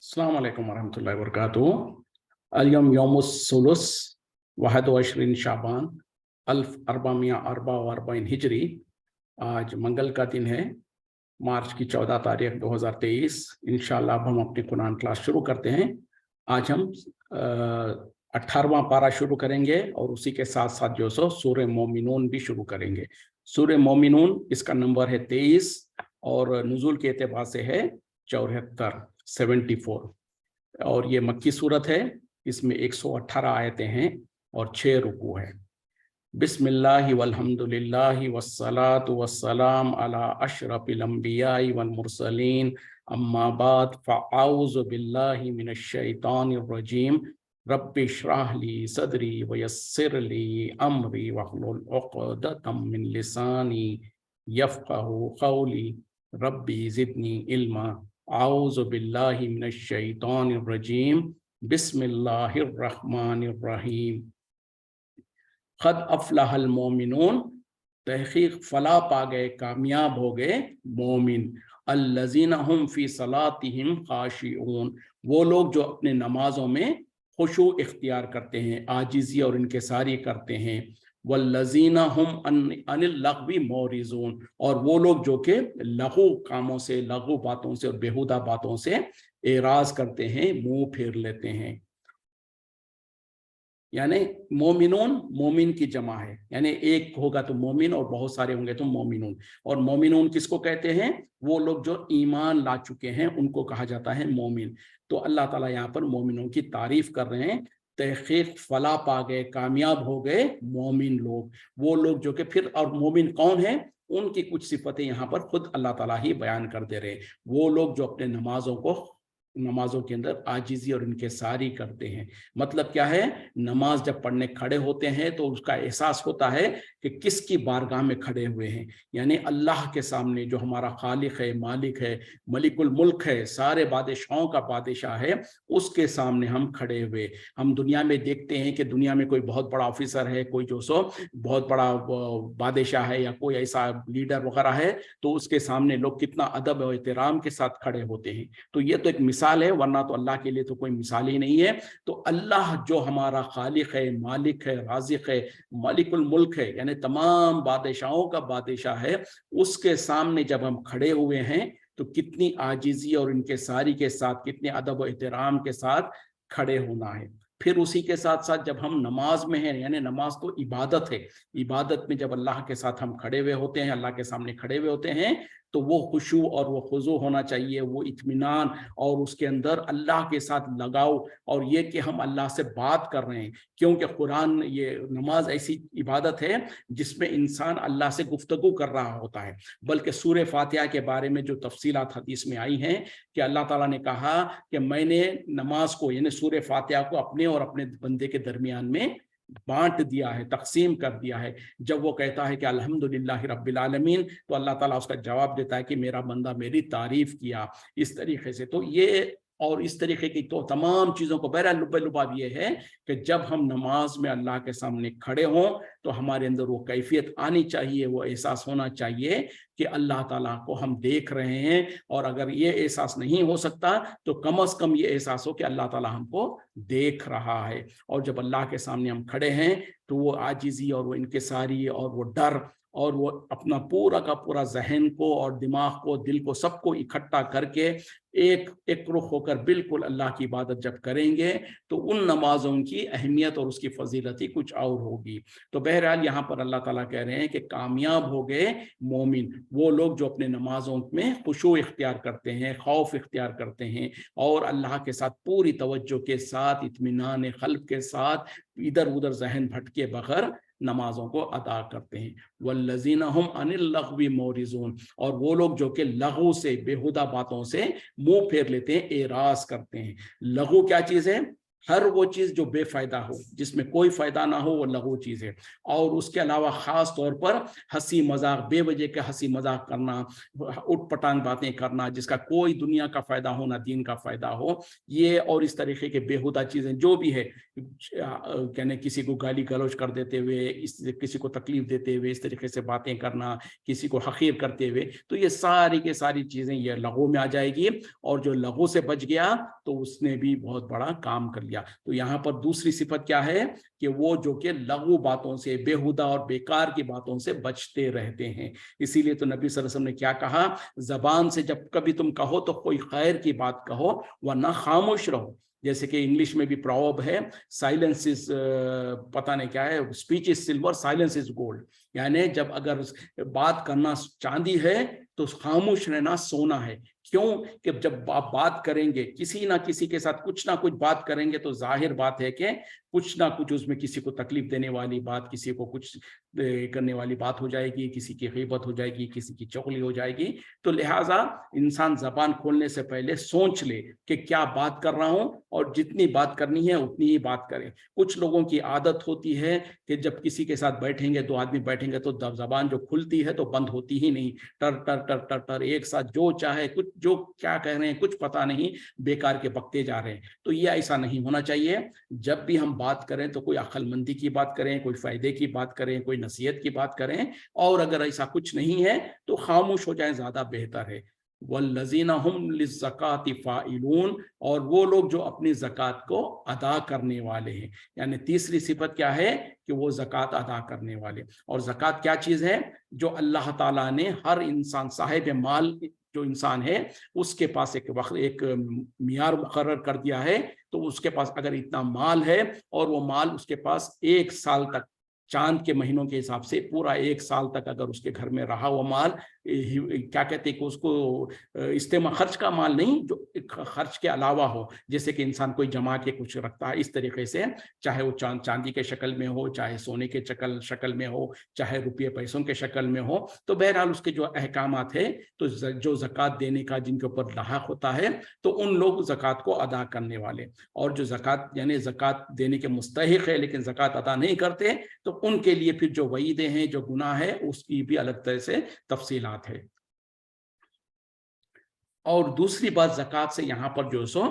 अस्सलाम वालेकुम वरहमतुल्लाहि वबरकातुहू। अल-यौम यौमुस सुलुस 21 शाबान 1444 हिजरी। आज मंगल का दिन है, मार्च की 14 तारीख 2023। इंशाअल्लाह अब हम अपनी कुरान क्लास शुरू करते हैं। आज हम 18वां पारा शुरू करेंगे और उसी के साथ साथ जो सो सूरह मोमिनून भी शुरू करेंगे। सूरह मोमिनून इसका नंबर है 23 और नुज़ूल के एतबार से है 74 और ये मक्की सूरत है। इसमें 118 आयतें हैं और 6 रुकू है। बिस्मिल्लाहि वल्हम्दुलिल्लाहि वस्सलातु वस्सलाम अला अशरफिल अंबियाई वल मुरसलीन अम्मा बाद फ़अऊज़ु बिल्लाहि मिनश शैतानिर रजीम। रब्बि इश्रह ली सदरी वयस्सिर ली अमरी वहलुल उक़दतम मिन लिसानी यफ़क़हू क़ौली। रब्बि ज़िदनी इल्मा। आऊज़ु बिल्लाहि मिनश शैतानिर रजीम। बिस्मिल्लाहिर रहमानिर रहीम। क़द अफ़लहल मोमिनून, तहक़ीक़ फला पा गए, कामयाब हो गए मोमिन। अल्लज़ीना हुम फ़ी सलातिहिम ख़ाशिऊन, वो लोग जो अपने नमाज़ों में खुशू इख्तियार करते हैं, आजिज़ी और इनकिसारी करते हैं। वल्लज़ीना हुम अनिल लग़वी मोरिज़ून, और वो लोग जो कि लघु कामों से, लघु बातों से और बेहुदा बातों से एराज़ करते हैं, मुँह फेर लेते हैं। यानी मोमिनून मोमिन की जमा है, यानी एक होगा तो मोमिन और बहुत सारे होंगे तो मोमिनून। और मोमिनून किसको कहते हैं? वो लोग जो ईमान ला चुके हैं उनको कहा जाता है मोमिन। तो अल्लाह ताला यहाँ पर मोमिनों की तारीफ कर रहे हैं। तहक़ीक़ फला पा गए, कामयाब हो गए मोमिन लोग, वो लोग जो कि फिर, और मोमिन कौन है, उनकी कुछ सिफतें यहाँ पर खुद अल्लाह ताला ही बयान कर दे रहे हैं। वो लोग जो अपने नमाजों के अंदर आजिज़ी और इनकिसारी करते हैं। मतलब क्या है? नमाज जब पढ़ने खड़े होते हैं तो उसका एहसास होता है कि किसकी बारगाह में खड़े हुए हैं, यानी अल्लाह के सामने जो हमारा खालिक है, मालिक है, मलिकुल मुल्क है, सारे बादशाहों का बादशाह है, उसके सामने हम खड़े हुए। हम दुनिया में देखते हैं कि दुनिया में कोई बहुत बड़ा ऑफिसर है, कोई जो सो बहुत बड़ा बादशाह है या कोई ऐसा लीडर वगैरह है, तो उसके सामने लोग कितना अदब और एहतराम के साथ खड़े होते हैं। तो ये तो एक मिसाल है, वरना तो अल्लाह के लिए तो कोई मिसाल ही नहीं है। तो अल्लाह जो हमारा खालिक है, मालिक है, राज़िक है, मालिकुल मुल्क है, यानी तमाम बादशाहों का बादशाह है, उसके सामने जब हम खड़े हुए हैं तो कितनी आजिज़ी और इनकिसारी के साथ, कितने अदब और एहतराम के साथ खड़े होना है। फिर उसी के साथ साथ जब हम नमाज में हैं, यानी नमाज तो इबादत है, इबादत में जब अल्लाह के साथ हम खड़े हुए होते हैं, अल्लाह के सामने खड़े हुए होते हैं, तो वो खुशू और वो खुजू होना चाहिए, वो इत्मीनान, और उसके अंदर अल्लाह के साथ लगाव, और ये कि हम अल्लाह से बात कर रहे हैं। क्योंकि कुरान, ये नमाज ऐसी इबादत है जिसमें इंसान अल्लाह से गुफ्तगू कर रहा होता है। बल्कि सूरह फातिहा के बारे में जो तफसीलात हदीस में आई हैं कि अल्लाह ताला ने कहा कि मैंने नमाज को, यानी सूरह फातिहा को अपने और अपने बंदे के दरमियान में बांट दिया है, तकसीम कर दिया है। जब वो कहता है कि अल्हम्दुलिल्लाहि रब्बिल आलमीन, तो अल्लाह ताला उसका जवाब देता है कि मेरा बंदा मेरी तारीफ किया। इस तरीके से तो ये, और इस तरीके की तो तमाम चीज़ों को, बहरहाल लुब्बे-लुबाब ये है कि जब हम नमाज में अल्लाह के सामने खड़े हों तो हमारे अंदर वो कैफियत आनी चाहिए, वो एहसास होना चाहिए कि अल्लाह ताला को हम देख रहे हैं। और अगर ये एहसास नहीं हो सकता तो कम से कम ये एहसास हो कि अल्लाह ताला हमको देख रहा है। और जब अल्लाह के सामने हम खड़े हैं तो वो आजिज़ी और वो इनकिसारी और वो डर, और वो अपना पूरा का पूरा जहन को और दिमाग को, दिल को, सबको इकट्ठा करके एक एक रुख होकर बिल्कुल अल्लाह की इबादत जब करेंगे तो उन नमाजों की अहमियत और उसकी फजीलत ही कुछ और होगी। तो बहरहाल यहाँ पर अल्लाह ताला कह रहे हैं कि कामयाब हो गए मोमिन, वो लोग जो अपने नमाजों में खुशू इख्तियार करते हैं, खौफ इख्तियार करते हैं, और अल्लाह के साथ पूरी तवज्जो के साथ, इत्मीनान क़ल्ब के साथ, इधर उधर जहन भटके बगैर नमाजों को अदा करते हैं। वल्लज़ीना हुम अनिल लग़वी मोरिज़ून, और वो लोग जो कि लघु से, बेहुदा बातों से मुंह फेर लेते हैं, एराज करते हैं। लघु क्या चीज़ है? हर वो चीज जो बेफायदा हो, जिसमें कोई फायदा ना हो, वो लघु चीज है। और उसके अलावा खास तौर पर हंसी मजाक, बेवजह के हंसी मजाक करना, उठपटांग बातें करना, जिसका कोई दुनिया का फायदा हो ना दीन का फायदा हो, ये और इस तरीके के बेहुदा चीजें जो भी है, कहने किसी को गाली गलौज कर देते हुए, किसी को तकलीफ देते हुए इस तरीके से बातें करना, किसी को हकीर करते हुए, तो ये सारी के सारी चीजें ये लघु में आ जाएगी। और जो लघु से बच गया तो उसने भी बहुत बड़ा काम कर लिया। तो यहाँ पर दूसरी सिफत क्या है कि वो जो कि लघु बातों से, बेहुदा और बेकार की बातों से बचते रहते हैं। इसीलिए तो नबी सल्लल्लाहु अलैहि वसल्लम ने क्या कहा, जबान से जब कभी तुम कहो तो कोई खैर की बात कहो, वरना खामोश रहो। जैसे कि इंग्लिश में भी प्रॉवर्ब है, साइलेंस इज पता नहीं क्या है, speech is silver, silence is gold. यानी जब अगर बात करना चांदी है तो खामोश रहना सोना है। क्यों कि जब आप बात करेंगे किसी ना किसी के साथ, कुछ ना कुछ बात करेंगे, तो जाहिर बात है कि कुछ ना कुछ उसमें किसी को तकलीफ देने वाली बात, किसी को कुछ करने वाली बात हो जाएगी, किसी की गीबत हो जाएगी, किसी की चुगली हो जाएगी। तो लिहाजा इंसान जबान खोलने से पहले सोच ले कि क्या बात कर रहा हूं, और जितनी बात करनी है उतनी ही बात करें। कुछ लोगों की आदत होती है कि जब किसी के साथ बैठेंगे, दो आदमी बैठेंगे, तो जबान जो खुलती है तो बंद होती ही नहीं, टर टर टर टर टर एक साथ जो चाहे, कुछ जो क्या कह रहे हैं कुछ पता नहीं, बेकार के बकते जा रहे हैं। तो ये ऐसा नहीं होना चाहिए। जब भी हम बात करें तो कोई अक्लमंदी की बात करें, कोई फायदे की बात करें, कोई नसीहत की बात करें, और अगर ऐसा कुछ नहीं है तो खामोश हो जाए, ज्यादा बेहतर है। वल्लज़ीना हुम लिज़्ज़काति फ़ाइलून, और वो लोग जो अपनी ज़कात को अदा करने वाले हैं। यानी तीसरी सिफत क्या है कि वो ज़कात अदा करने वाले। और ज़कात क्या चीज़ है? जो अल्लाह ताला ने हर इंसान, साहिब माल जो इंसान है, उसके पास एक वक्त, एक मियार मुकर्रर कर दिया है। तो उसके पास अगर इतना माल है और वो माल उसके पास 1 साल तक, चांद के महीनों के हिसाब से पूरा 1 साल तक अगर उसके घर में रहा वो माल, क्या कहते हैं कि उसको इस्तेमाल, खर्च का माल नहीं, जो खर्च के अलावा हो, जैसे कि इंसान कोई जमा के कुछ रखता है इस तरीके से, चाहे वो चांदी के शक्ल में हो, चाहे सोने के शक्ल में हो, चाहे रुपये पैसों के शक्ल में हो, तो बहरहाल उसके जो अहकामात है, तो जो ज़कात देने का जिनके ऊपर लाहक होता है, तो उन लोग ज़कात को अदा करने वाले। और जो ज़कात यानी ज़कात देने के मुस्तहिक है लेकिन ज़कात अदा नहीं करते, तो उनके लिए फिर जो वईदें हैं, जो गुनाह है, उसकी भी अलग तरह से तफसीलात है। और दूसरी बात ज़कात से यहाँ पर जो सो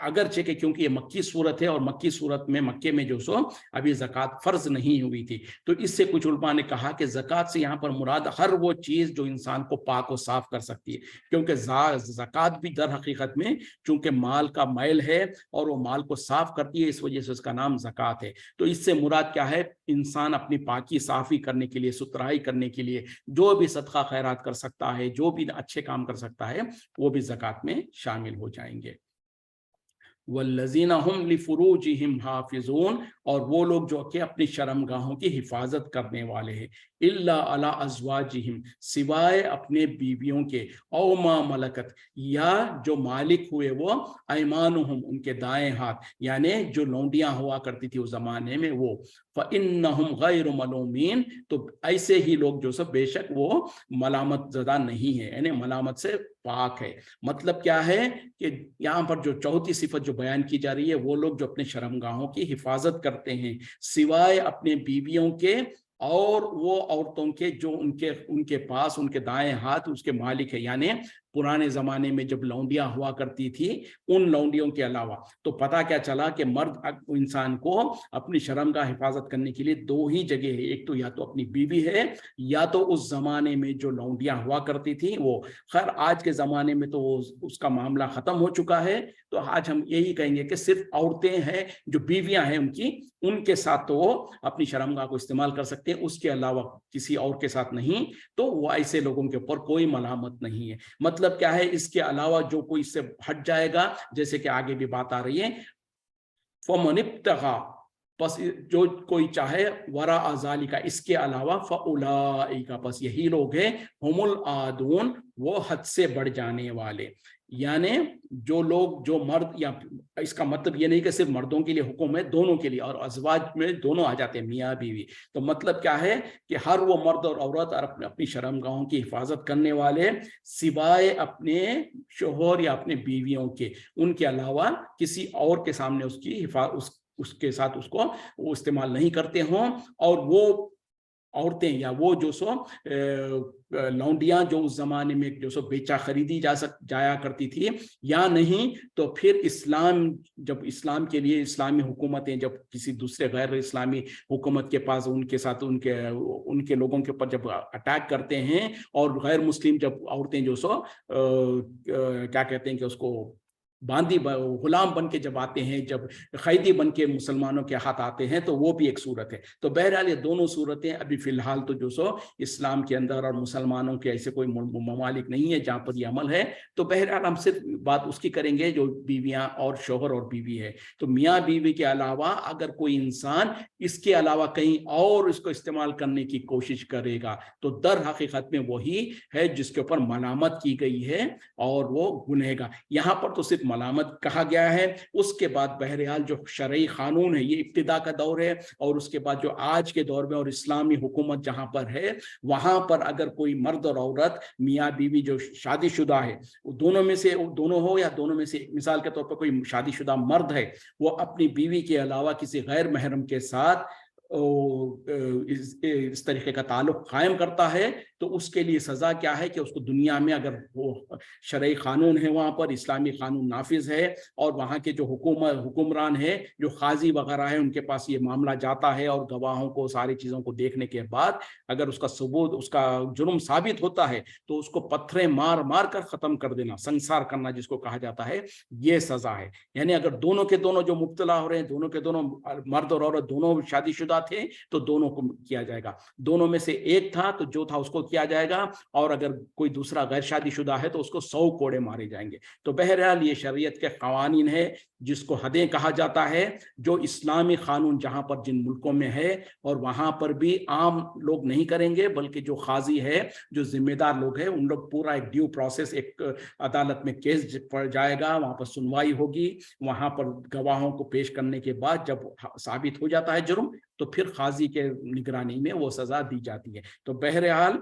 अगरचे के, क्योंकि ये मक्की सूरत है और मक्की सूरत में, मक्के में जो सो अभी ज़कात फ़र्ज नहीं हुई थी, तो इससे कुछ उलमा ने कहा कि ज़कात से यहाँ पर मुराद हर वो चीज़ जो इंसान को पाक और साफ कर सकती है। क्योंकि ज़कात भी दर हकीकत में चूंकि माल का मैल है और वो माल को साफ करती है, इस वजह से उसका नाम ज़कात है। तो इससे मुराद क्या है? इंसान अपनी पाकी साफ़ी करने के लिए, सुथराई करने के लिए जो भी सदका खैरात कर सकता है, जो भी अच्छे काम कर सकता है, वो भी ज़कात में शामिल हो जाएंगे। वल्लज़ीना हुम लिफुरूजिहिम हाफिज़ून, और वो लोग जो कि अपनी शर्मगाहों की हिफाजत करने वाले हैं, इल्ला अला अज़वाजिहिम, सिवाय अपने बीवियों के, औ मा मलकत, या जो मालिक हुए वो, ऐमानुहुम, उनके दाएं हाथ, यानी जो लौंडियां हुआ करती थी उस जमाने में वो, फ़इन्नहुम गैर मलूमीन, तो ऐसे ही लोग जो सब बेशक वो मलामत ज़दा नहीं है, यानी मलामत से पाक है। मतलब क्या है कि यहाँ पर जो चौथी सिफत जो बयान की जा रही है, वो लोग जो अपने शर्मगाहों की हिफाजत करते हैं, सिवाय अपने बीवियों के और वो औरतों के जो उनके उनके पास उनके दाएं हाथ उसके मालिक है। यानी पुराने जमाने में जब लौंडियां हुआ करती थी, उन लौंडियों के अलावा, तो पता क्या चला कि मर्द इंसान को अपनी शर्म का हिफाजत करने के लिए दो ही जगह है, एक तो या तो अपनी बीवी है, या तो उस जमाने में जो लौंडियां हुआ करती थी वो। खैर आज के जमाने में तो उसका मामला खत्म हो चुका है, तो आज हम यही कहेंगे कि सिर्फ औरतें हैं जो बीवियां हैं उनकी, उनके साथ तो वो अपनी शर्मगाह को इस्तेमाल कर सकते हैं, उसके अलावा किसी और के साथ नहीं। तो वो ऐसे लोगों के ऊपर कोई मलामत नहीं है। मतलब क्या है, इसके अलावा जो कोई इससे हट जाएगा, जैसे कि आगे भी बात आ रही है, फमन इब्तगा, बस जो कोई चाहे वरा अजालिका, इसके अलावा फउलाइका, बस यही लोग हैं हुमुल आदून, वो हद से बढ़ जाने वाले। यानी जो लोग, जो मर्द, या इसका मतलब ये नहीं कि सिर्फ मर्दों के लिए हुक्म है, दोनों के लिए, और अजवाज में दोनों आ जाते हैं, मियाँ बीवी। तो मतलब क्या है कि हर वो मर्द और औरत और अपनी शर्मगाहों की हिफाजत करने वाले, सिवाय अपने शोहर या अपने बीवियों के, उनके अलावा किसी और के सामने उसकी उसके साथ उसको वो इस्तेमाल नहीं करते हों। और वो औरतें या वो जो सो लौंडियां जो उस जमाने में जो सो बेचा खरीदी जाया करती थी, या नहीं तो फिर इस्लाम, जब इस्लाम के लिए इस्लामी हुकूमतें जब किसी दूसरे गैर इस्लामी हुकूमत के पास उनके साथ उनके लोगों के ऊपर जब अटैक करते हैं, और गैर मुस्लिम जब औरतें जो सो क्या कहते हैं कि उसको बांदी गुलाम बन के जब आते हैं, जब कैदी बन के मुसलमानों के हाथ आते हैं, तो वो भी एक सूरत है। तो बहरहाल ये दोनों सूरतें अभी फिलहाल तो जो सो इस्लाम के अंदर और मुसलमानों के ऐसे कोई ममालिक नहीं है जहाँ पर ये अमल है। तो बहरहाल हम सिर्फ बात उसकी करेंगे जो बीवियाँ और शोहर और बीवी है। तो मियाँ बीवी के अलावा अगर कोई इंसान इसके अलावा कहीं और इसको इस्तेमाल करने की कोशिश करेगा, तो दर हकीकत में वही है जिसके ऊपर मलामत की गई है, और वो गुनहगार। यहाँ पर तो सिर्फ मलामत कहा गया है। उसके बाद बहरहाल जो शरई कानून है, ये इब्तिदा का दौर है, और उसके बाद जो आज के दौर में और इस्लामी हुकूमत जहां पर है, वहां पर अगर कोई मर्द और औरत, मियाँ बीवी जो शादीशुदा है, दोनों में से दोनों हो या दोनों में से, मिसाल के तौर पर कोई शादीशुदा मर्द है, वो अपनी बीवी के अलावा किसी गैर महरम के साथ इस तरीके का ताल्लुक कायम करता है, तो उसके लिए सजा क्या है कि उसको दुनिया में, अगर वो शरई कानून है वहाँ पर, इस्लामी कानून नाफिज है, और वहाँ के जो हुक्मरान है, जो काजी वगैरह है, उनके पास ये मामला जाता है, और गवाहों को सारी चीज़ों को देखने के बाद अगर उसका सबूत, उसका जुर्म साबित होता है, तो उसको पत्थरें मार मार कर ख़त्म कर देना, संसार करना जिसको कहा जाता है, ये सज़ा है। यानी अगर दोनों के दोनों जो मुब्तला हो रहे हैं, दोनों के दोनों मर्द और औरत दोनों शादीशुदा थे, तो दोनों को किया जाएगा। दोनों में से एक था तो जो था उसको किया जाएगा, और अगर कोई दूसरा गैर शादीशुदा है तो उसको 100 कोड़े मारे जाएंगे। तो बहरहाल ये शरीयत के कवानीन है, जिसको हदें कहा जाता है, जो इस्लामी कानून जहां पर जिन मुल्कों में है, और वहां पर भी आम लोग नहीं करेंगे, बल्कि जो काजी है, जो जिम्मेदार लोग हैं, उन लोग पूरा एक ड्यू प्रोसेस, एक अदालत में केस पड़ जाएगा, वहां पर सुनवाई होगी, वहां पर गवाहों को पेश करने के बाद जब साबित हो जाता है जुर्म, तो फिर काजी के निगरानी में वो सजा दी जाती है। तो बहरहाल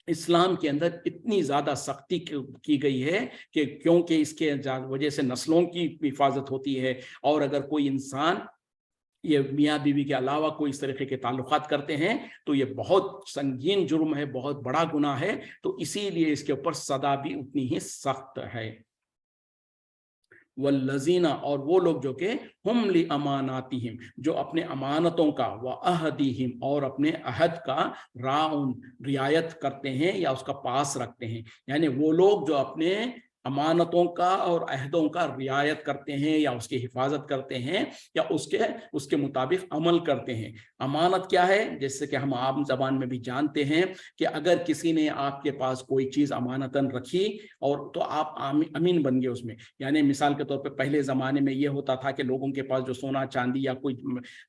इस्लाम के अंदर इतनी ज़्यादा सख्ती की गई है कि क्योंकि इसके वजह से नस्लों की हिफाजत होती है, और अगर कोई इंसान ये मियाँ बीवी के अलावा कोई इस तरीके के ताल्लुकात करते हैं, तो ये बहुत संगीन जुर्म है, बहुत बड़ा गुनाह है। तो इसीलिए इसके ऊपर सदा भी उतनी ही सख्त है। वल्लज़ीना, और वो लोग जो कि हुम लि अमानातिहिम, जो अपने अमानतों का, व अहदिहिम, और अपने अहद का, राउन, रियायत करते हैं या उसका पास रखते हैं। यानी वो लोग जो अपने अमानतों का और अहदों का रियायत करते हैं, या उसकी हिफाजत करते हैं, या उसके मुताबिक अमल करते हैं। अमानत क्या है? जैसे कि हम आम जबान में भी जानते हैं कि अगर किसी ने आपके पास कोई चीज़ अमानतन रखी, और तो आप अमीन बन गए उसमें। यानी मिसाल के तौर पे पहले ज़माने में ये होता था कि लोगों के पास जो सोना चांदी या कोई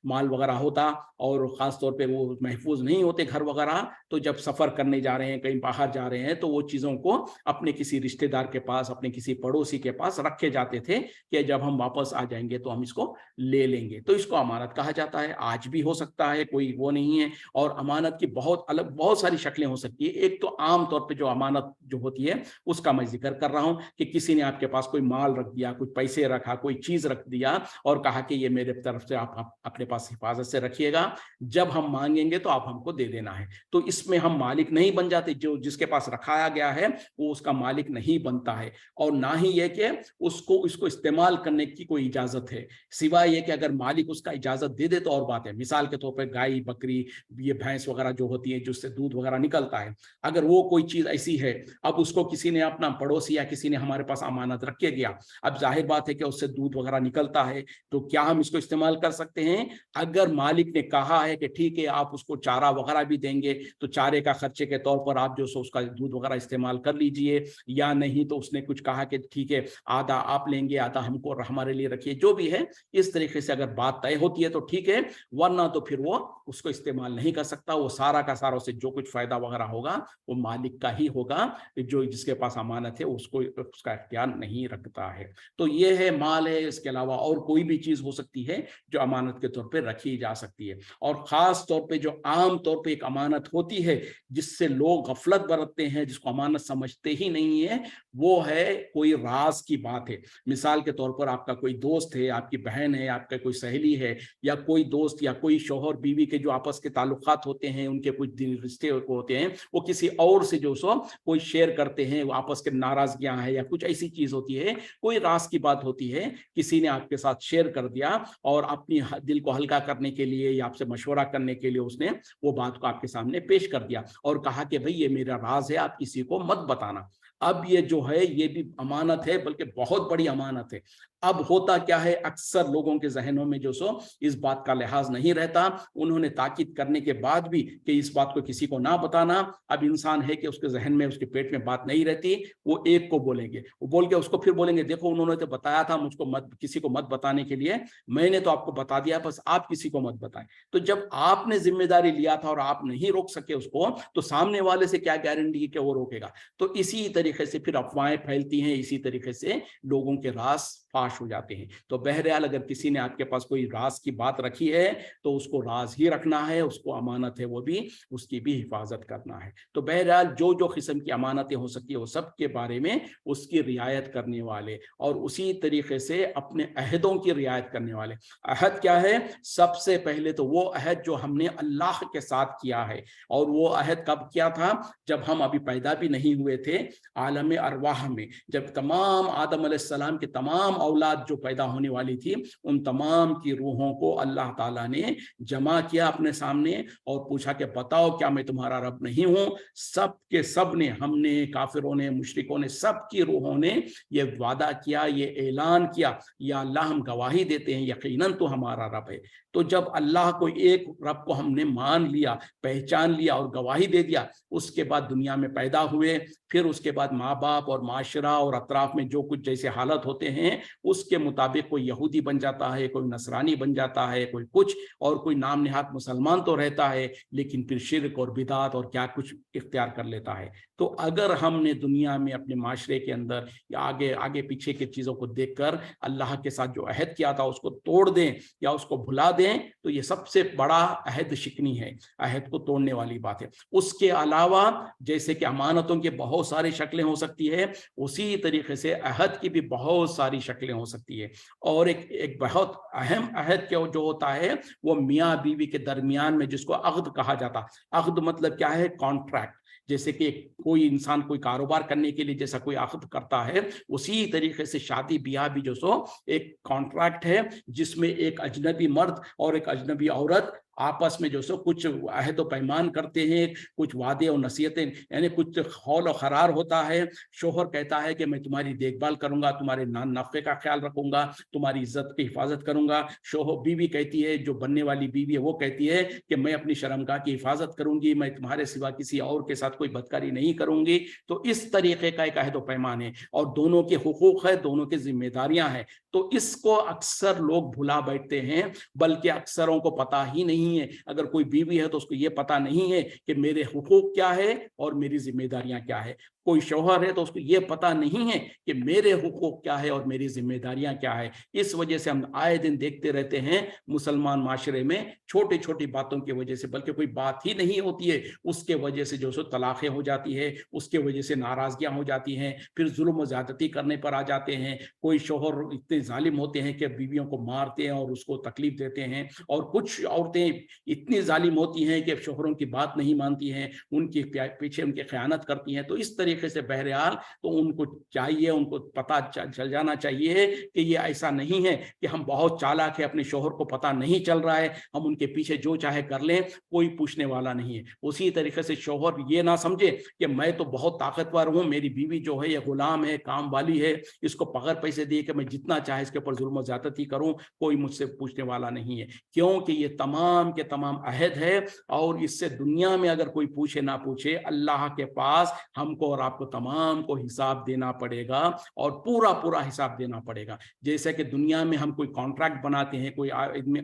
माल वगैरह होता, और ख़ास तौर पे वो महफूज नहीं होते घर वगैरह, तो जब सफ़र करने जा रहे हैं, कहीं बाहर जा रहे हैं, तो वो चीज़ों को अपने किसी रिश्तेदार के पास, अपने किसी पड़ोसी के पास रखे जाते थे कि जब हम वापस आ जाएंगे तो हम इसको ले लेंगे। तो इसको अमानत कहा जाता है। आज भी हो सकता है, कोई वो नहीं है। और अमानत की बहुत सारी शक्लें हो सकती है। एक तो आम तौर पे जो अमानत जो होती है उसका मैं जिक्र कर रहा हूँ कि किसी ने आपके पास कोई माल रख दिया, कुछ पैसे रखा, कोई चीज रख दिया, और कहा कि ये मेरे तरफ से आप अपने पास हिफाजत से रखिएगा, जब हम मांगेंगे तो आप हमको दे देना है। तो इसमें हम मालिक नहीं बन जाते, जो जिसके पास रखाया गया है वो उसका मालिक नहीं बनता है। और ना ही ये कि इसको इस्तेमाल करने की कोई इजाजत है, सिवाय ये कि अगर मालिक उसका इजाजत दे दे तो और बात है। मिसाल के तौर पर गाय, बकरी, ये भैंस वगैरह जो होती है, जिससे दूध वगैरह निकलता है, अगर वो कोई चीज ऐसी है, अब उसको किसी ने, अपना पड़ोसी या किसी ने हमारे पास अमानत रख के गया, अब जाहिर बात है कि उससे दूध वगैरह निकलता है, तो क्या हम इसको इस्तेमाल कर सकते हैं? अगर मालिक ने कहा है कि ठीक है आप उसको चारा वगैरह भी देंगे, तो चारे का खर्चे के तौर पर आप जो सो उसका दूध वगैरह इस्तेमाल कर लीजिए, या नहीं तो उसने उसने कुछ कहा कि ठीक है आधा आप लेंगे आधा हमको और हमारे लिए रखिए, जो भी है इस तरीके से अगर बात तय होती है तो ठीक है, वरना तो फिर वो उसको इस्तेमाल नहीं कर सकता। वो सारा का सारा उसे जो कुछ फायदा वगैरह होगा वो मालिक का ही होगा, जो जिसके पास अमानत है उसको उसका इख्तियार नहीं रखता है। तो ये है माल है, इसके अलावा और कोई भी चीज हो सकती है जो अमानत के तौर पे रखी जा सकती है। और खास तौर पे जो आम तौर पे एक अमानत होती है जिससे लोग गफलत बरतते हैं, जिसको अमानत समझते ही नहीं है, वो है कोई राज की बात है। मिसाल के तौर पर आपका कोई दोस्त है, आपकी बहन है, आपका कोई सहेली है, या कोई दोस्त या कोई शौहर बीवी के जो आपस के ताल्लुकात होते हैं, उनके कुछ दिन रिश्ते होते हैं, वो किसी और से जो सो कोई शेयर करते हैं, वो आपस के नाराजगियां हैं या कुछ ऐसी चीज होती है, कोई राज की बात होती है, किसी ने आपके साथ शेयर कर दिया और अपनी दिल को हल्का करने के लिए या आपसे मशवरा करने के लिए उसने वो बात को आपके सामने पेश कर दिया और कहा कि भाई ये मेरा राज है, आप किसी को मत बताना। अब ये जो है ये भी अमानत है, बल्कि बहुत बड़ी अमानत है। अब होता क्या है, अक्सर लोगों के जहनों में जो सो इस बात का लिहाज नहीं रहता। उन्होंने ताकीद करने के बाद भी कि इस बात को किसी को ना बताना, अब इंसान है कि उसके जहन में उसके पेट में बात नहीं रहती, वो एक को बोलेंगे, वो बोल के उसको फिर बोलेंगे देखो उन्होंने तो बताया था मुझको मत किसी को मत बताने के लिए, मैंने तो आपको बता दिया, बस आप किसी को मत बताएं। तो जब आपने जिम्मेदारी लिया था और आप नहीं रोक सके उसको, तो सामने वाले से क्या गारंटी है कि वो रोकेगा। तो इसी तरीके से फिर अफवाहें फैलती हैं, इसी तरीके से लोगों के राज फाश हो जाते हैं। तो बहरहाल अगर किसी ने आपके पास कोई राज की बात रखी है तो उसको राज ही रखना है, उसको अमानत है वो भी, उसकी भी हिफाजत करना है। तो बहरहाल जो जो किस्म की अमानतें हो सकती है वो सब के बारे में उसकी रियायत करने वाले और उसी तरीके से अपने अहदों की रियायत करने वाले। अहद क्या है? सबसे पहले तो वो अहद जो हमने अल्लाह के साथ किया है, और वो अहद कब किया था? जब हम अभी पैदा भी नहीं हुए थे, आलम अरवाह में, जब तमाम आदम अलैहिस्सलाम के तमाम औलाद जो पैदा होने वाली थी, उन तमाम की रूहों को अल्लाह ताला ने जमा किया अपने सामने और पूछा कि बताओ क्या मैं तुम्हारा रब नहीं हूं? सब के सब ने, हमने, काफिरों ने, मुशरिकों ने, सब की रूहों ने ये वादा किया, ये ऐलान किया, या अल्लाह हम गवाही देते हैं यकीनन तो हमारा रब है। तो जब अल्लाह को, एक रब को हमने मान लिया, पहचान लिया और गवाही दे दिया, उसके बाद दुनिया में पैदा हुए, फिर उसके बाद माँ बाप और माशरा और अतराफ में जो कुछ जैसे हालत होते हैं उसके मुताबिक कोई यहूदी बन जाता है, कोई नसरानी बन जाता है, कोई कुछ, और कोई नाम नेहात मुसलमान तो रहता है लेकिन फिर शिर्क और बिदात और क्या कुछ इख्तियार कर लेता है। तो अगर हमने दुनिया में अपने माशरे के अंदर या आगे आगे पीछे की चीज़ों को देखकर अल्लाह के साथ जो अहद किया था उसको तोड़ दें या उसको भुला दें, तो ये सबसे बड़ा अहद शिकनी है, अहद को तोड़ने वाली बात है। उसके अलावा जैसे कि अमानतों की बहुत सारी शक्लें हो सकती है, उसी तरीके से अहद की भी बहुत सारी शक्लें हो सकती है। और एक बहुत अहम अहद क्या जो होता है वो मियाँ बीवी के दरमियान में, जिसको अक़्द कहा जाता। अक़्द मतलब क्या है? कॉन्ट्रैक्ट। जैसे कि कोई इंसान कोई कारोबार करने के लिए जैसा कोई अक़्द करता है, उसी तरीके से शादी ब्याह भी जो सो एक कॉन्ट्रैक्ट है, जिसमें एक अजनबी मर्द और एक अजनबी औरत आपस में जो सो कुछ अहद व पैमान करते हैं, कुछ वादे और नसीहतें, यानी कुछ खौल और करार होता है। शोहर कहता है कि मैं तुम्हारी देखभाल करूंगा, तुम्हारे नफ़े का ख्याल रखूंगा, तुम्हारी इज्जत की हिफाजत करूंगा। शोहर बीवी कहती है, जो बनने वाली बीवी है वो कहती है कि मैं अपनी शर्मगाह की हिफाजत करूंगी, मैं तुम्हारे सिवा किसी और के साथ कोई बदकारी नहीं करूंगी। तो इस तरीके का एक अहद व पैमान है और दोनों के हुकूक है, दोनों की जिम्मेदारियां हैं। तो इसको अक्सर लोग भुला बैठते हैं, बल्कि अक्सरों को पता ही नहीं है। अगर कोई बीवी है तो उसको ये पता नहीं है कि मेरे हुकूक क्या है और मेरी जिम्मेदारियां क्या है। कोई शौहर है तो उसको ये पता नहीं है कि मेरे हुकूक क्या है और मेरी जिम्मेदारियां क्या है। इस वजह से हम आए दिन देखते रहते हैं मुसलमान माशरे में छोटी छोटी बातों की वजह से, बल्कि कोई बात ही नहीं होती है, उसके वजह से जो सो तलाक़ें हो जाती है, उसके वजह से नाराजगियां हो जाती हैं, फिर जुल्म ज़्यादती करने पर आ जाते हैं। कोई शौहर इतने जालिम होते हैं कि बीवियों को मारते हैं और उसको तकलीफ देते हैं, और कुछ औरतें इतनी जालिम होती हैं कि शौहरों की बात नहीं मानती हैं, उनके पीछे उनकी ख़यानत करती हैं। तो इस तरीके से बहरहाल तो उनको चाहिए, उनको पता चल जाना चाहिए कि ये ऐसा नहीं है कि हम बहुत चालाक है, अपने शौहर को पता नहीं चल रहा है, हम उनके पीछे जो चाहे कर लें, कोई पूछने वाला नहीं है। उसी तरीके से शौहर ये ना समझे कि मैं तो बहुत ताकतवर हूँ, मेरी बीवी जो है ये गुलाम है, काम वाली है, इसको पगार पैसे दे के मैं जितना चाहे इसके ऊपर जुल्म ज़्यादती करूँ, कोई मुझसे पूछने वाला नहीं है। क्योंकि ये तमाम के तमाम अहद है, और इससे दुनिया में अगर कोई पूछे ना पूछे, अल्लाह के पास हमको और ऊपर आपको तमाम को हिसाब देना पड़ेगा और पूरा पूरा हिसाब देना पड़ेगा। जैसे कि दुनिया में हम कोई कॉन्ट्रैक्ट बनाते हैं, कोई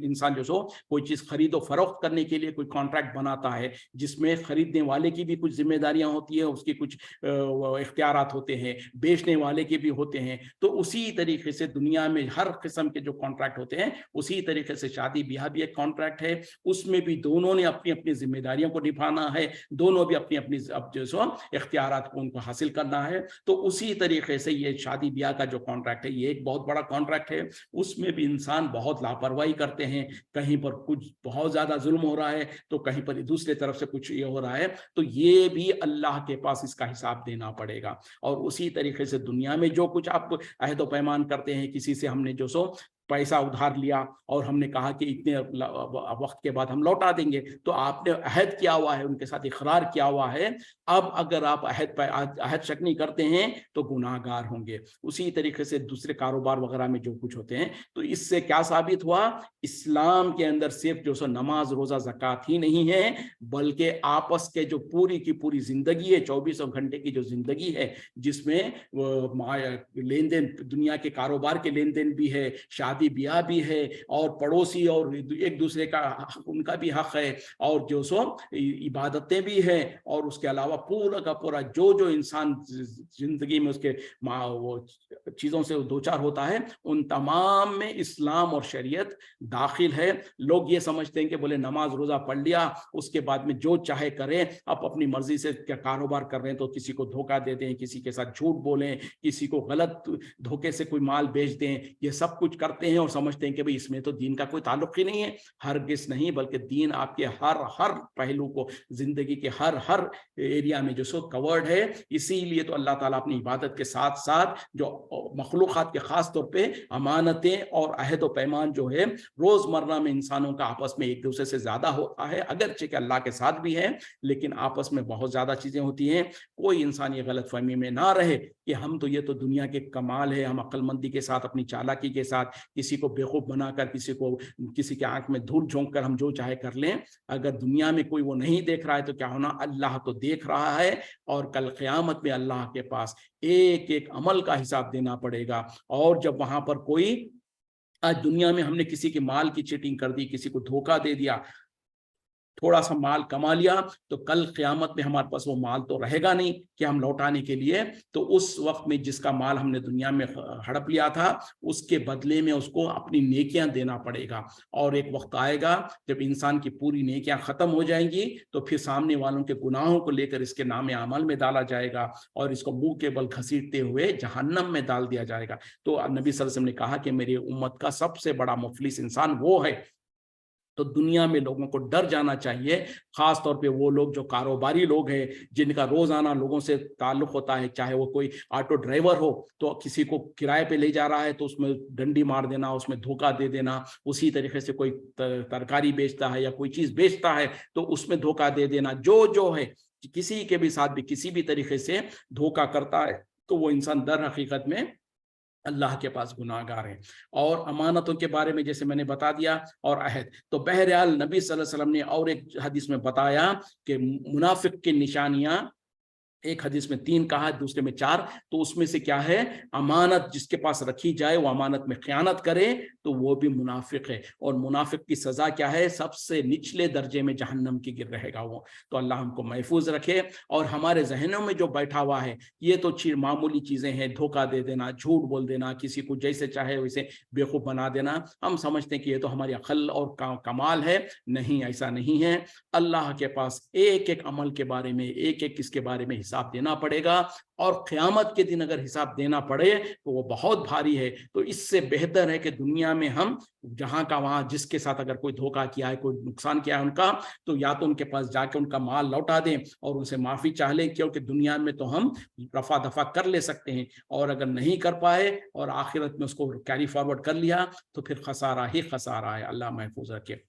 इंसान जो सो कोई चीज़ खरीदो फरोख्त करने के लिए कोई कॉन्ट्रैक्ट बनाता है, जिसमें खरीदने वाले की भी कुछ जिम्मेदारियां होती है, उसकी कुछ इख्तियारात होते हैं, बेचने वाले के भी होते हैं। तो उसी तरीके से दुनिया में हर किस्म के जो कॉन्ट्रैक्ट होते हैं, उसी तरीके से शादी ब्याह भी एक कॉन्ट्रैक्ट है। उसमें भी दोनों ने अपनी अपनी जिम्मेदारियों को निभाना है, दोनों भी अपनी अपनी अब जो सो इख्तियारात को उनको हासिल करना है। तो उसी तरीके से ये शादी ब्याह का जो कॉन्ट्रैक्ट है, ये एक बहुत बड़ा कॉन्ट्रैक्ट है। उसमें भी इंसान बहुत लापरवाही करते हैं, कहीं पर कुछ बहुत ज्यादा जुल्म हो रहा है तो कहीं पर दूसरी तरफ से कुछ ये हो रहा है, तो ये भी अल्लाह के पास इसका हिसाब देना पड़ेगा। और उसी तरीके से दुनिया में जो कुछ आप अहद व पैमान करते हैं, किसी से हमने जो सो पैसा उधार लिया और हमने कहा कि इतने वक्त के बाद हम लौटा देंगे, तो आपने अहद किया हुआ है, उनके साथ इकरार किया हुआ है। अब अगर आप अहद शक्नी करते हैं तो गुनाहगार होंगे। उसी तरीके से दूसरे कारोबार वगैरह में जो कुछ होते हैं, तो इससे क्या साबित हुआ, इस्लाम के अंदर सिर्फ जो सो नमाज रोजा ज़कात ही नहीं है, बल्कि आपस के जो पूरी की पूरी जिंदगी है, 24 घंटे की जो जिंदगी है, जिसमें लेन देन, दुनिया के कारोबार के लेन देन भी है, शादी ब्याह भी है, और पड़ोसी और एक दूसरे का उनका भी हक है, और जो सो इबादतें भी है, और उसके अलावा पूरा का पूरा जो जो इंसान जिंदगी में उसके वो चीज़ों से दो चार होता है, उन तमाम में इस्लाम और शरीयत दाखिल है। लोग ये समझते हैं कि बोले नमाज रोज़ा पढ़ लिया, उसके बाद में जो चाहे करें, आप अपनी मर्जी से क्या कारोबार कर रहे हैं, तो किसी को धोखा दे दें, किसी के साथ झूठ बोलें, किसी को गलत धोखे से कोई माल बेच दें, ये सब कुछ करते हैं और समझते हैं कि भाई इसमें तो दीन का कोई ताल्लुक ही नहीं है। हरगिज़ नहीं, बल्कि दीन आपके हर पहलू को, जिंदगी के हर एरिया में जो सो कवर्ड है। इसीलिए तो अल्लाह ताला अपनी इबादत के साथ साथ जो मखलूक़ात के खास तौर पे अमानतें और अहद व पैमान जो है रोजमर्रा में इंसानों का आपस में एक दूसरे से ज्यादा होता है, अगरचे कि अल्लाह के साथ भी है, लेकिन आपस में बहुत ज्यादा चीजें होती हैं। कोई इंसान ये गलत फहमी में ना रहे कि हम तो ये तो दुनिया के कमाल है, हम अक्लमंदी के साथ, अपनी चालाकी के साथ किसी को बेवकूफ बनाकर, किसी के आंख में धूल झोंक कर हम जो चाहे कर लें। अगर दुनिया में कोई वो नहीं देख रहा है तो क्या होना, अल्लाह तो देख रहा है, और कल क़यामत में अल्लाह के पास एक एक अमल का हिसाब देना पड़ेगा। और जब वहां पर कोई, आज दुनिया में हमने किसी के माल की चीटिंग कर दी, किसी को धोखा दे दिया, थोड़ा सा माल कमा लिया, तो कल क़यामत में हमारे पास वो माल तो रहेगा नहीं कि हम लौटाने के लिए। तो उस वक्त में जिसका माल हमने दुनिया में हड़प लिया था, उसके बदले में उसको अपनी नेकियां देना पड़ेगा। और एक वक्त आएगा जब इंसान की पूरी नेकियां खत्म हो जाएंगी, तो फिर सामने वालों के गुनाहों को लेकर इसके नाम अमल में डाला जाएगा और इसको मुंह के बल घसीटते हुए जहन्नम में डाल दिया जाएगा। तो नबी सल्लल्लाहु अलैहि वसल्लम ने कहा कि मेरी उम्मत का सबसे बड़ा मुफलिस इंसान वो है। तो दुनिया में लोगों को डर जाना चाहिए, खास तौर पे वो लोग जो कारोबारी लोग हैं, जिनका रोजाना लोगों से ताल्लुक होता है, चाहे वो कोई ऑटो ड्राइवर हो, तो किसी को किराए पे ले जा रहा है तो उसमें डंडी मार देना, उसमें धोखा दे देना। उसी तरीके से कोई तरकारी बेचता है या कोई चीज बेचता है तो उसमें धोखा दे देना। जो है किसी के भी साथ भी किसी भी तरीके से धोखा करता है, तो वो इंसान दर हकीकत में अल्लाह के पास गुनाहगार है। और अमानतों के बारे में जैसे मैंने बता दिया, और अहद, तो बहरहाल नबी सल्लल्लाहु अलैहि वसल्लम ने और एक हदीस में बताया कि मुनाफिक की निशानियां, एक हदीस में 3 कहा, दूसरे में 4। तो उसमें से क्या है, अमानत जिसके पास रखी जाए वो अमानत में खयानत करे तो वो भी मुनाफिक है। और मुनाफिक की सजा क्या है, सबसे निचले दर्जे में जहन्नम की गिर रहेगा वो। तो अल्लाह हमको महफूज रखे। और हमारे जहनों में जो बैठा हुआ है, ये तो मामूली चीजें हैं, धोखा दे देना, झूठ बोल देना, किसी को जैसे चाहे वैसे बेवकूफ बना देना, हम समझते हैं कि ये तो हमारी अक्ल और कमाल है। नहीं, ऐसा नहीं है। अल्लाह के पास एक एक अमल के बारे में, एक एक किसके बारे में हिसाब देना पड़ेगा। और क़यामत के दिन अगर हिसाब देना पड़े तो वो बहुत भारी है। तो इससे बेहतर है कि दुनिया में हम जहां का वहां, जिसके साथ अगर कोई धोखा किया है, कोई नुकसान किया है उनका, तो या तो उनके पास जाके उनका माल लौटा दें और उनसे माफी चाह लें, क्योंकि दुनिया में तो हम रफा दफा कर ले सकते हैं। और अगर नहीं कर पाए और आखिरत में उसको कैरी फॉरवर्ड कर लिया तो फिर खसारा ही खसारा है। अल्लाह महफूज रखे।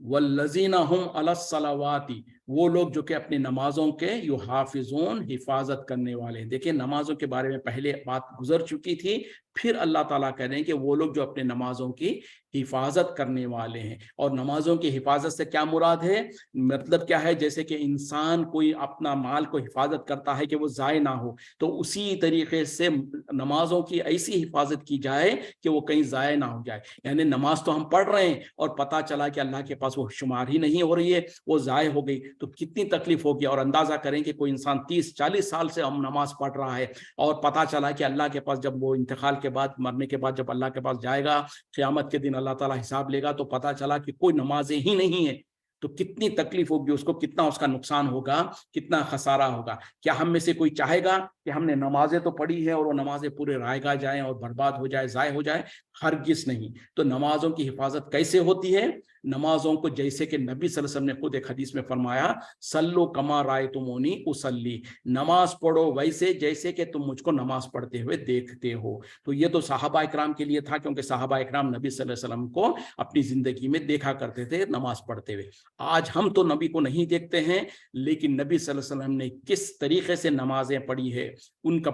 वल्लज़ीना हुम अलस्सलावाती, वो लोग जो कि अपनी नमाजों के युहाफिजून, हिफाजत करने वाले। देखिए, नमाजों के बारे में पहले बात गुजर चुकी थी, پھر اللہ تعالیٰ کہہ رہے ہیں کہ وہ لوگ جو اپنے نمازوں کی حفاظت کرنے والے ہیں. اور نمازوں کی حفاظت سے کیا مراد ہے؟ مطلب کیا ہے؟ جیسے کہ انسان کوئی اپنا مال کو حفاظت کرتا ہے کہ وہ ضائع نہ ہو، تو اسی طریقے سے نمازوں کی ایسی حفاظت کی جائے کہ وہ کہیں ضائع نہ ہو جائے. یعنی نماز تو ہم پڑھ رہے ہیں اور پتہ چلا کہ اللہ کے پاس وہ شمار ہی نہیں ہو رہی ہے، وہ ضائع ہو گئی، تو کتنی تکلیف ہوگی. اور اندازہ کریں کہ کوئی انسان 30-40 سال سے ہم نماز پڑھ رہا ہے اور پتہ چلا کہ اللہ کے پاس جب وہ انتقال کے بعد، مرنے کے بعد جب اللہ کے پاس جائے گا قیامت کے دن اللہ تعالیٰ حساب لے گا تو پتہ چلا کہ کوئی نمازیں ہی نہیں ہیں، تو کتنی تکلیف ہوگی اس کو، کتنا اس کا نقصان ہوگا، کتنا خسارہ ہوگا. کیا ہم میں سے کوئی چاہے گا کہ ہم نے نمازیں تو پڑھی ہے اور وہ نمازیں پورے رائگاں جائیں اور برباد ہو جائے، ضائع ہو جائے؟ ہرگز نہیں. تو نمازوں کی حفاظت کیسے ہوتی ہے؟ نمازوں کو جیسے کہ نبی صلی اللہ علیہ وسلم نے خود ایک حدیث میں فرمایا، سلو کما رائیتمونی اصلی، نماز پڑھو ویسے جیسے کہ تم مجھ کو نماز پڑھتے ہوئے دیکھتے ہو. تو یہ تو صحابہ اکرام کے لیے تھا، کیونکہ صحابہ اکرام نبی صلی اللہ علیہ وسلم کو اپنی زندگی میں دیکھا کرتے تھے نماز پڑھتے ہوئے. آج ہم تو نبی کو نہیں دیکھتے ہیں، لیکن نبی صلی اللہ علیہ وسلم نے کس طریقے سے نمازیں پڑھی ہے، ان کا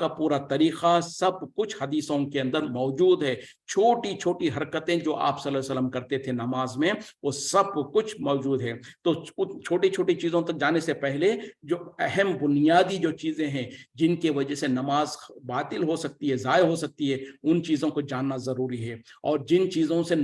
پورا طریقہ سب کچھ حدیثوں کے اندر موجود ہے. چھوٹی چھوٹی حرکتیں جو آپ صلی اللہ علیہ وسلم کرتے تھے نماز میں، وہ سب کچھ موجود ہے. تو چھوٹی چھوٹی چیزوں تک جانے سے پہلے جو اہم بنیادی جو چیزیں ہیں جن کی وجہ سے نماز باطل ہو سکتی ہے، ضائع ہو سکتی ہے، ان چیزوں کو جاننا ضروری ہے. اور جن چیزوں سے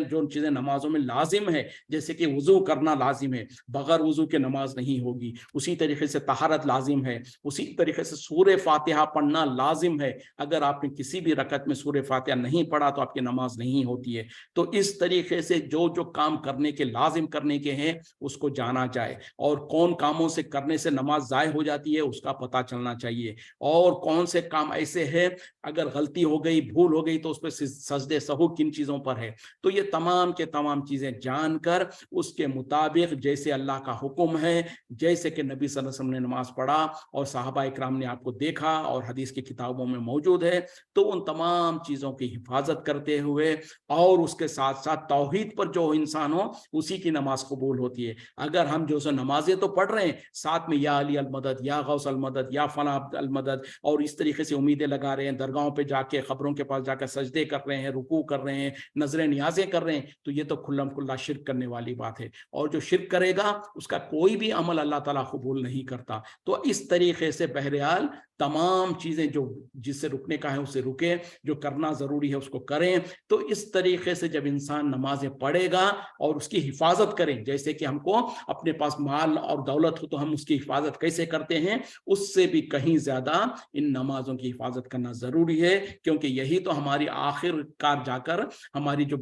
جو چیزیں نمازوں میں لازم ہے، جیسے کہ وضو کرنا لازم ہے، بغیر وضو کے نماز نہیں ہوگی. اسی طریقے سے طہارت لازم ہے. اسی طریقے سے سورہ فاتحہ پڑھنا لازم ہے. اگر آپ نے کسی بھی رکعت میں سورہ فاتحہ نہیں پڑھا تو آپ کی نماز نہیں ہوتی ہے. تو اس طریقے سے جو کام کرنے کے لازم کرنے کے ہیں اس کو جانا جائے، اور کون کاموں سے کرنے سے نماز ضائع ہو جاتی ہے اس کا پتہ چلنا چاہیے، اور کون سے کام ایسے ہیں اگر غلطی ہو گئی، بھول ہو گئی تو اس پہ سجدے سہو کن چیزوں پر ہے. تو یہ تمام کے تمام چیزیں جان کر اس کے مطابق جیسے اللہ کا حکم ہے، جیسے کہ نبی صلی اللہ علیہ وسلم نے نماز پڑھا اور صحابہ اکرام نے آپ کو دیکھا اور حدیث کی کتابوں میں موجود ہے، تو ان تمام چیزوں کی حفاظت کرتے ہوئے اور اس کے ساتھ ساتھ توحید پر جو انسان ہو اسی کی نماز قبول ہوتی ہے. اگر ہم جو سو نمازیں تو پڑھ رہے ہیں، ساتھ میں یا علی المدد، یا غوث المدد، یا فلاں المدد، اور اس طریقے سے امیدیں لگا رہے ہیں، درگاہوں پہ جا کے، قبروں کے پاس جا کر سجدے کر رہے ہیں، رکوع کر رہے ہیں، نظریں نیازیں کر رہے ہیں، تو یہ تو کھلم کھلا شرک کرنے والی بات ہے. اور جو شرک کرے گا اس کا کوئی بھی عمل اللہ تعالیٰ قبول نہیں کرتا. تو اس طریقے سے بہرحال تمام چیزیں جو جس سے رکنے کا ہے اسے رکے، جو کرنا ضروری ہے اس کو کریں. تو اس طریقے سے جب انسان نمازیں پڑھے گا اور اس کی حفاظت کریں، جیسے کہ ہم کو اپنے پاس مال اور دولت ہو تو ہم اس کی حفاظت کیسے کرتے ہیں، اس سے بھی کہیں زیادہ ان نمازوں کی حفاظت کرنا ضروری ہے. کیونکہ یہی تو ہماری آخر کار جا کر ہماری جو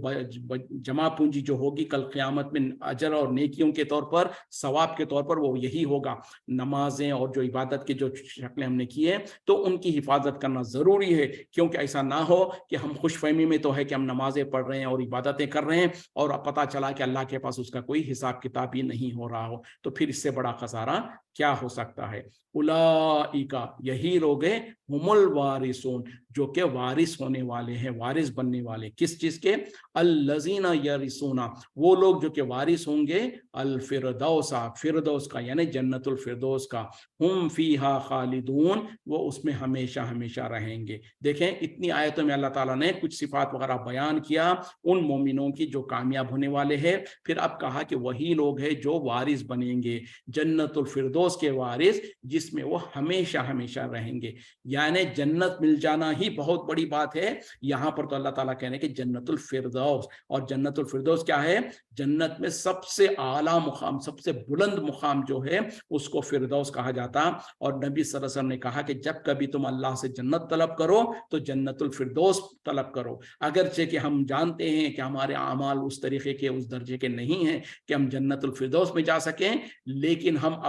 جمع پونجی جو ہوگی کل قیامت میں اجر اور نیکیوں کے طور پر، ثواب کے طور پر، وہ یہی ہوگا. نمازیں اور جو عبادت کی جو شکلیں ہم نے کی ہیں تو ان کی حفاظت کرنا ضروری ہے. کیونکہ ایسا نہ ہو کہ ہم خوش فہمی میں تو ہے کہ ہم نمازیں پڑھ رہے ہیں اور عبادتیں کر رہے ہیں اور اب پتہ چلا کہ اللہ کے پاس اس کا کوئی حساب کتاب ہی نہیں ہو رہا ہو، تو پھر اس سے بڑا خسارہ کیا ہو سکتا ہے. اولئک، یہی لوگ ہیں، ہم الوارثون، جو کہ وارث ہونے والے ہیں، وارث بننے والے. کس چیز کے؟ الذین یرثون، وہ لوگ جو کہ وارث ہوں گے الفردوس، فردوس کا یعنی جنت الفردوس کا. ہم فیہا خالدون، وہ اس میں ہمیشہ ہمیشہ رہیں گے. دیکھیں اتنی آیتوں میں اللہ تعالیٰ نے کچھ صفات وغیرہ بیان کیا ان مومنوں کی جو کامیاب ہونے والے ہیں. پھر اب کہا کہ وہی لوگ ہیں جو وارث بنیں گے، جنت الفردوس کے وارث، جس میں وہ ہمیشہ ہمیشہ رہیں گے. یعنی جنت مل جانا ہی بہت بڑی بات ہے. یہاں پر تو اللہ تعالیٰ کہنے کہ جنت الفردوس، اور جنت الفردوس کیا ہے؟ جنت میں سب سے اعلیٰ مقام، سب سے بلند مقام جو ہے اس کو فردوس کہا جاتا. اور نبی صلی اللہ علیہ وسلم نے کہا کہ جب کبھی تم اللہ سے جنت طلب کرو تو جنت الفردوس طلب کرو. اگرچہ کہ ہم جانتے ہیں کہ ہمارے اعمال اس طریقے کے، اس درجے کے نہیں ہیں کہ ہم جنت الفردوس میں جا سکیں، لیکن ہم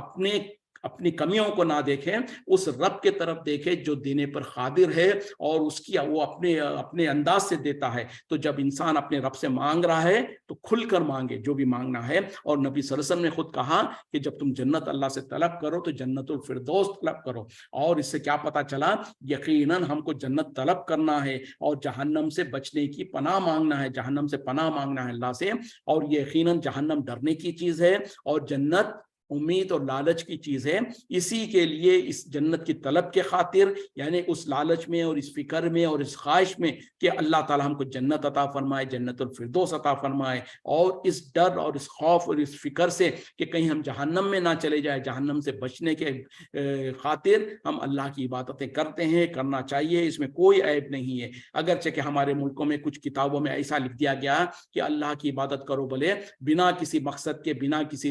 اپنی کمیوں کو نہ دیکھیں، اس رب کے طرف دیکھیں جو دینے پر قادر ہے، اور اس کی وہ اپنے انداز سے دیتا ہے. تو جب انسان اپنے رب سے مانگ رہا ہے تو کھل کر مانگے جو بھی مانگنا ہے. اور نبی صلی اللہ علیہ وسلم نے خود کہا کہ جب تم جنت اللہ سے طلب کرو تو جنت الفردوس طلب کرو. اور اس سے کیا پتا چلا؟ یقیناً ہم کو جنت طلب کرنا ہے اور جہنم سے بچنے کی پناہ مانگنا ہے، جہنم سے پناہ مانگنا ہے اللہ سے. اور یہ یقیناً جہنم ڈرنے کی چیز ہے اور جنت उम्मीद और लालच की चीज़ है। इसी के लिए इस जन्नत की तलब के खातिर, यानी उस लालच में और इस फिक्र में और इस ख्वाहिश में कि अल्लाह ताला हमको जन्नत अता फरमाए, जन्नतुल फिरदौस अता फरमाए, और इस डर और इस खौफ और इस फिक्र से कि कहीं हम जहन्नम में ना चले जाए, जहन्नम से बचने के खातिर हम अल्लाह की इबादतें करते हैं, करना चाहिए, इसमें कोई ऐब नहीं है। अगरचे कि हमारे मुल्कों में कुछ किताबों में ऐसा लिख दिया गया कि अल्लाह की इबादत करो भले बिना किसी मकसद के, बिना किसी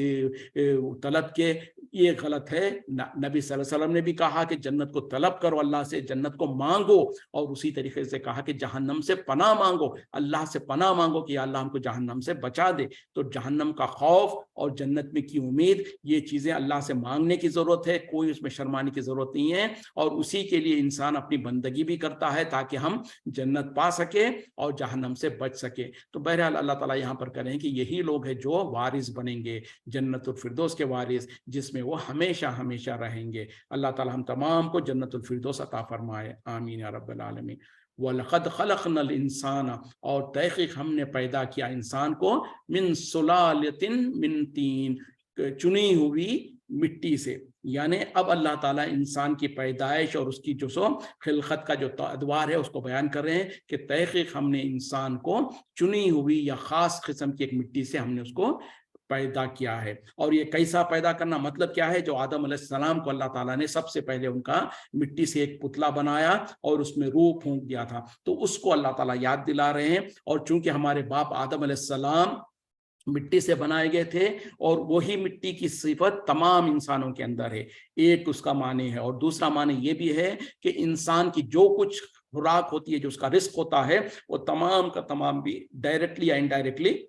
तलब के, ये गलत है। नबी सल्लल्लाहु अलैहि वसल्लम ने भी कहा कि जन्नत को तलब करो, अल्लाह से जन्नत को मांगो, और उसी तरीके से कहा कि जहन्नम से पनाह मांगो, अल्लाह से पनाह मांगो कि अल्लाह हमको जहन्नम से बचा दे। तो जहन्नम का खौफ और जन्नत में की उम्मीद, ये चीज़ें अल्लाह से मांगने की ज़रूरत है, कोई उसमें शर्माने की ज़रूरत नहीं है, और उसी के लिए इंसान अपनी बंदगी भी करता है ताकि हम जन्नत पा सके और जहन्नम से बच सके। तो बहरहाल अल्लाह ताला यहाँ पर करें कि यही लोग हैं जो वारिस बनेंगे, जन्नतुल फिरदौस के वारिस, जिसमें वो हमेशा हमेशा रहेंगे। अल्लाह ताला हम तमाम को जन्नतुल फिरदौस अता फरमाए, आमीन या रब्बल आलमीन। वलक़द ख़लक़नल इंसान, और तहक़ीक़ हमने पैदा किया इंसान को, मिन सुलालतिन मिन तीन, चुनी हुई मिट्टी से। यानी अब अल्लाह ताला इंसान की पैदाइश और उसकी जो सो खिलकत का जो अदवार है उसको बयान कर रहे हैं कि तहक़ीक़ हमने इंसान को चुनी हुई या ख़ास किस्म की एक मिट्टी से हमने उसको पैदा किया है। और ये कैसा पैदा करना, मतलब क्या है, जो आदम अलैहिस्सलाम को अल्लाह ताला ने सबसे पहले उनका मिट्टी से एक पुतला बनाया और उसमें रूह फूंक दिया था, तो उसको अल्लाह ताला याद दिला रहे हैं। और चूंकि हमारे बाप आदम अलैहिस्सलाम मिट्टी से बनाए गए थे और वही मिट्टी की सिफत तमाम इंसानों के अंदर है, एक उसका माने है। और दूसरा माने ये भी है कि इंसान की जो कुछ खुराक होती है, जो उसका रिस्क होता है, वो तमाम का तमाम भी डायरेक्टली या इनडायरेक्टली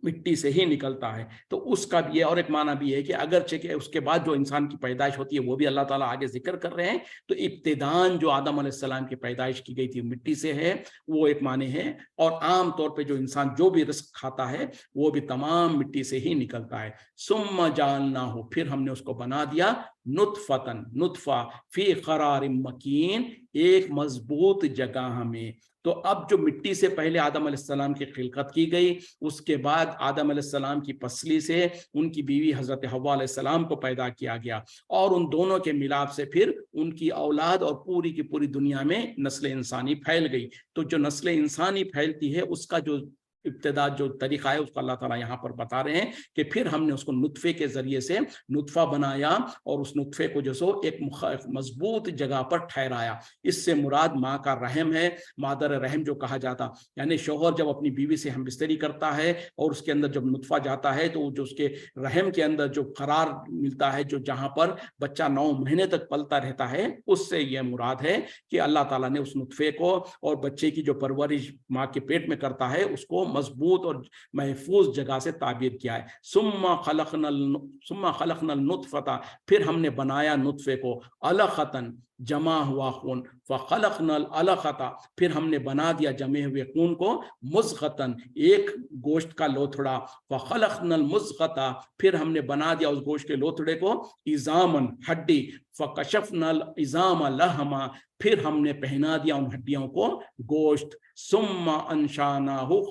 मिट्टी से ही निकलता है। तो उसका भी है, और एक माना भी है कि अगरचे के उसके बाद जो इंसान की पैदाइश होती है वो भी अल्लाह ताला आगे जिक्र कर रहे हैं। तो इब्तिदान जो आदम अलैहिस्सलाम की पैदाइश की गई थी मिट्टी से है, वो एक माने है। और आम तौर पे जो इंसान जो भी रिस्क खाता है वो भी तमाम मिट्टी से ही निकलता है। सुम्मा जालनाहु, फिर हमने उसको बना दिया नुतफतन, नुतफा, फी क़रारिम मकीन, एक मजबूत जगह में। तो अब जो मिट्टी से पहले आदम अलैहिस्सलाम की खिलकत की गई, उसके बाद आदम अलैहिस्सलाम की पसली से उनकी बीवी हजरत हव्वा अलैहिस्सलाम को पैदा किया गया, और उन दोनों के मिलाप से फिर उनकी औलाद और पूरी की पूरी दुनिया में नस्ल इंसानी फैल गई। तो जो नस्ल इंसानी फैलती है उसका जो इब्तिदा जो तरीका है उसको अल्लाह ताला यहाँ पर बता रहे हैं कि फिर हमने उसको नुतफे के जरिए से नुतफा बनाया और उस नुतफे को जो सो एक मजबूत जगह पर ठहराया। इससे मुराद माँ का रहम है, मादर रहम जो कहा जाता, यानी शोहर जब अपनी बीवी से हम बिस्तरी करता है और उसके अंदर जब नुतफा जाता है तो जो उसके रहम के अंदर जो करार मिलता है, जो जहाँ पर बच्चा 9 महीने तक पलता रहता है, उससे यह मुराद है कि अल्लाह ताला ने उस नुतफे को और बच्चे की जो परवरिश माँ के पेट में करता है उसको मजबूत और महफूज जगह से ताबीर किया है। सुम्मा खलकनल नुतफता, फिर हमने बनाया नुतफे को, अलखतन, जमा हुआ खून, फ़खलकनल अलखता, फिर हमने बना दिया जमे हुए खून को, मुज़ग़तन, एक गोश्त का लोथड़ा, फ़खलकनल मुज़ग़ता, फिर हमने बना दिया उस गोश्त के लोथड़े को, इज़ामन, हड्डी, फ़कशफ़नल इज़ाम लहमा, फिर हमने पहना दिया उन हड्डियों को गोश्त, सुम्मा अंशानाहु,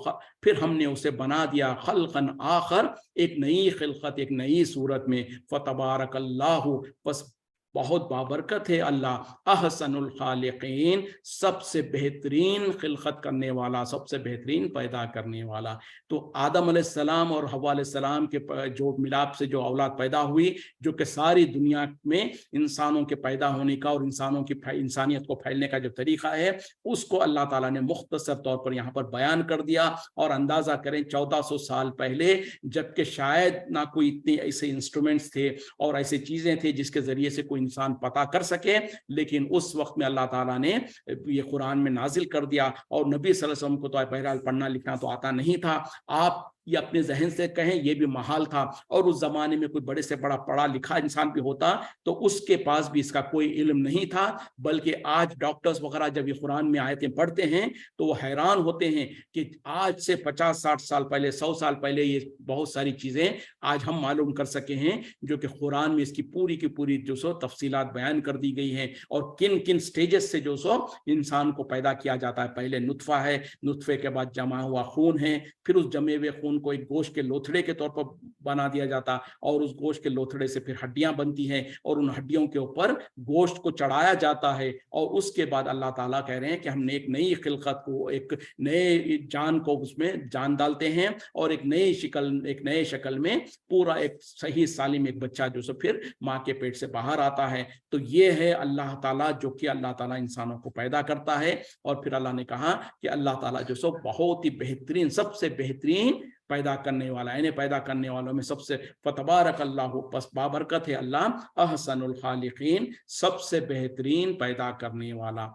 फिर हमने उसे बना दिया खल्क़न आखर, एक नई खिलकत, एक नई सूरत में। फ़तबारकल्लाहु, बस बहुत बाबरकत है अल्लाह, अहसनुल खालिकीन, सबसे बेहतरीन खिलकत करने वाला, सबसे बेहतरीन पैदा करने वाला। तो आदम अलैहिस्सलाम और हव्वा अलैहिस्सलाम के जो मिलाप से जो औलाद पैदा हुई, जो कि सारी दुनिया में इंसानों के पैदा होने का और इंसानों की इंसानियत को फैलने का जो तरीका है, उसको अल्लाह ताला ने मुख्तसर तौर पर यहाँ पर बयान कर दिया। और अंदाज़ा करें 1400 साल पहले, जबकि शायद ना कोई इतने ऐसे इंस्ट्रूमेंट्स थे और ऐसी चीज़ें थे जिसके ज़रिए से कोई इंसान पता कर सके, लेकिन उस वक्त में अल्लाह ताला ने ये कुरान में नाजिल कर दिया। और नबी सल्लल्लाहु अलैहि वसल्लम को तो बहरहाल पढ़ना लिखना तो आता नहीं था, आप ये अपने जहन से कहें ये भी महाल था। और उस जमाने में कोई बड़े से बड़ा पढ़ा लिखा इंसान भी होता तो उसके पास भी इसका कोई इल्म नहीं था, बल्कि आज डॉक्टर्स वगैरह जब ये कुरान में आयतें पढ़ते हैं तो वो हैरान होते हैं कि आज से 50-60 साल पहले, 100 साल पहले ये बहुत सारी चीज़ें आज हम मालूम कर सके हैं, जो कि कुरान में इसकी पूरी की पूरी जो सो तफसीलात बयान कर दी गई हैं, और किन किन स्टेजेस से जो सो इंसान को पैदा किया जाता है। पहले नुतफा है, नुतफे के बाद जमा हुआ खून है, फिर उस जमे हुए खून उनको एक गोश्त के लोथड़े के तौर पर बना दिया जाता, और उस गोश्त के लोथड़े से फिर हड्डियां बनती हैं और उन हड्डियों के ऊपर गोश्त को चढ़ाया जाता है। और उसके बाद अल्लाह ताला कह रहे हैं कि हमने एक नई खिलकत को, एक नए जान को उसमें जान डालते हैं, और एक नए शक्ल में पूरा एक सही सालिम एक बच्चा जो सब फिर माँ के पेट से बाहर आता है। तो ये है अल्लाह ताला, जो कि अल्लाह ताला इंसानों को पैदा करता है। और फिर अल्लाह ने कहा कि अल्लाह ताला जो सो बहुत ही बेहतरीन, सबसे बेहतरीन पैदा करने वाला है, पैदा करने वालों में सबसे फतबारक अल्लाह, बस बाबरकत है अल्लाह अहसनुल खालिकीन, सबसे बेहतरीन पैदा करने वाला।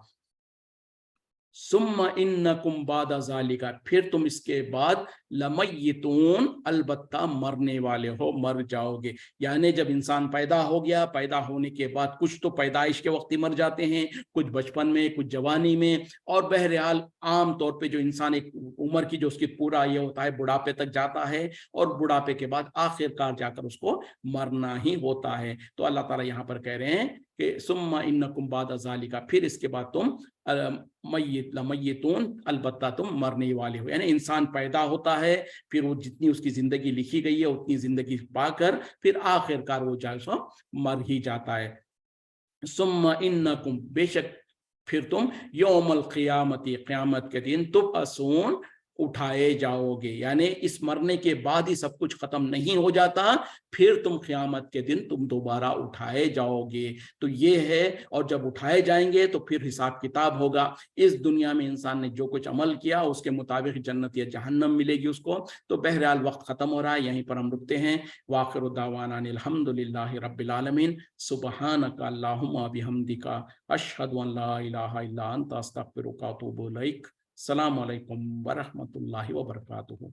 सुम्मा इन्नकुम बाद ज़ालिका, फिर तुम इसके बाद लमय्यतून, अलबत्ता मरने वाले हो, मर जाओगे। यानी जब इंसान पैदा हो गया, पैदा होने के बाद कुछ तो पैदाइश के वक्त ही मर जाते हैं, कुछ बचपन में, कुछ जवानी में, और बहरहाल आम तौर पे जो इंसान एक उम्र की जो उसकी पूरा ये होता है बुढ़ापे तक जाता है, और बुढ़ापे के बाद आखिरकार जाकर उसको मरना ही होता है। तो अल्लाह ताला यहाँ पर कह रहे हैं कि सुम्मा इन्नकुम बाद ज़ालिका, फिर इसके बाद तुम मय्यतून, अलबत्ता तुम मरने वाले हो। यानी इंसान पैदा होता है, फिर वो जितनी उसकी जिंदगी लिखी गई है उतनी जिंदगी पाकर फिर आखिरकार वो जो मर ही जाता है। सुम्मा इन्नकुम, बेशक फिर तुम यौमल क़ियामती, क़यामत के दिन तुबअसून, उठाए जाओगे। यानी इस मरने के बाद ही सब कुछ खत्म नहीं हो जाता, फिर तुम क़यामत के दिन तुम दोबारा उठाए जाओगे। तो ये है, और जब उठाए जाएंगे तो फिर हिसाब किताब होगा। इस दुनिया में इंसान ने जो कुछ अमल किया उसके मुताबिक जन्नत या जहन्नम मिलेगी उसको। तो बहरहाल वक्त खत्म हो रहा है, यहीं पर हम रुकते हैं। वाखिरु दावाना अल्हम्दुलिल्लाहि रब्बिल आलमीन, सुब्हानका अल्लाहुम्मा बिहम्दिका, अशहदु अन ला इलाहा इल्ला अंता, अस्तगफिरुका व अतूबु इलैक। अस्सलामु अलैकुम व रहमतुल्लाहि व बरकातुहू।